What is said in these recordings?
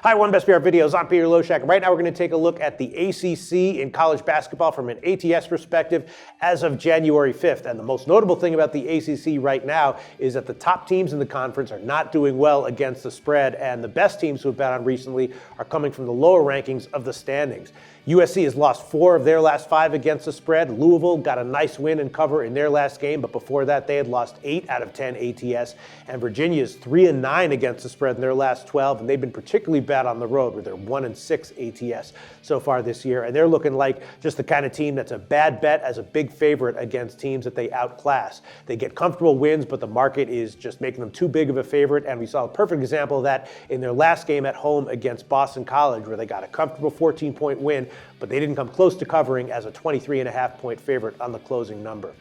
Hi, One Best PR Videos. I'm Peter Loshak. Right now we're going to take a look at the ACC in college basketball from an ATS perspective as of January 5th. And the most notable thing about the ACC right now is that the top teams in the conference are not doing well against the spread, and the best teams who have bet on recently are coming from the lower rankings of the standings. USC has lost 4 of their last 5 against the spread. Louisville got a nice win and cover in their last game, but before that they had lost 8 out of 10 ATS. And Virginia is 3-9 against the spread in their last 12, and they've been particularly bad on the road where they're 1-6 ATS so far this year. And they're looking like just the kind of team that's a bad bet as a big favorite against teams that they outclass. They get comfortable wins, but the market is just making them too big of a favorite. And we saw a perfect example of that in their last game at home against Boston College, where they got a comfortable 14-point win, but they didn't come close to covering as a 23.5-point favorite on the closing number.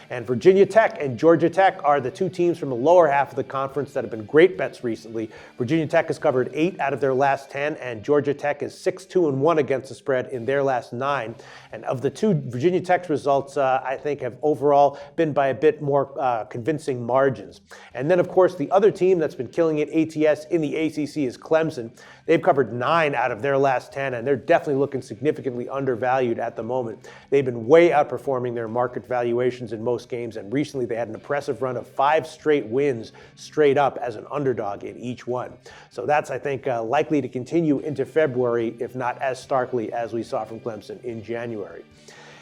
And Virginia Tech and Georgia Tech are the 2 teams from the lower half of the conference that have been great bets recently. Virginia Tech has covered 8 out of their last 10, and Georgia Tech is 6-2-1 against the spread in their last 9. And of the 2, Virginia Tech's results, I think, have overall been by a bit more convincing margins. And then, of course, the other team that's been killing it ATS in the ACC is Clemson. They've covered 9 out of their last 10, and they're definitely looking significantly undervalued at the moment. They've been way outperforming their market valuations in most games, and recently they had an impressive run of 5 straight wins straight up as an underdog in each one. So that's, I think, likely to continue into February, if not as starkly as we saw from Clemson in January.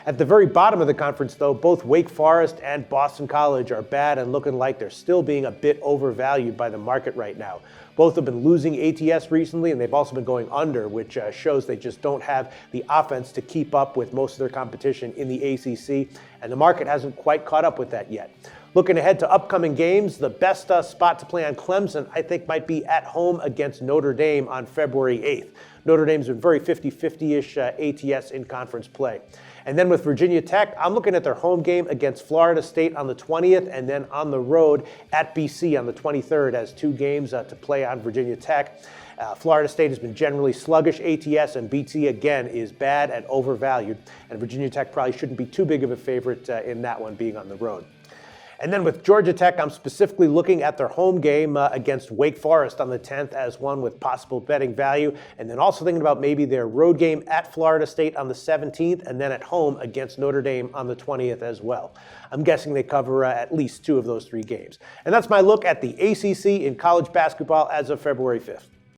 At the very bottom of the conference, though, both Wake Forest and Boston College are bad and looking like they're still being a bit overvalued by the market right now. Both have been losing ATS recently, and they've also been going under, which shows they just don't have the offense to keep up with most of their competition in the ACC, and the market hasn't quite caught up with that yet. Looking ahead to upcoming games, the best spot to play on Clemson, I think, might be at home against Notre Dame on February 8th. Notre Dame's been very 50-50-ish ATS in conference play. And then with Virginia Tech, I'm looking at their home game against Florida State on the 20th, and then on the road at BC on the 23rd as 2 games to play on Virginia Tech. Florida State has been generally sluggish ATS, and BC, again, is bad and overvalued. And Virginia Tech probably shouldn't be too big of a favorite in that one, being on the road. And then with Georgia Tech, I'm specifically looking at their home game against Wake Forest on the 10th as one with possible betting value. And then also thinking about maybe their road game at Florida State on the 17th and then at home against Notre Dame on the 20th as well. I'm guessing they cover at least 2 of those 3 games. And that's my look at the ACC in college basketball as of February 5th.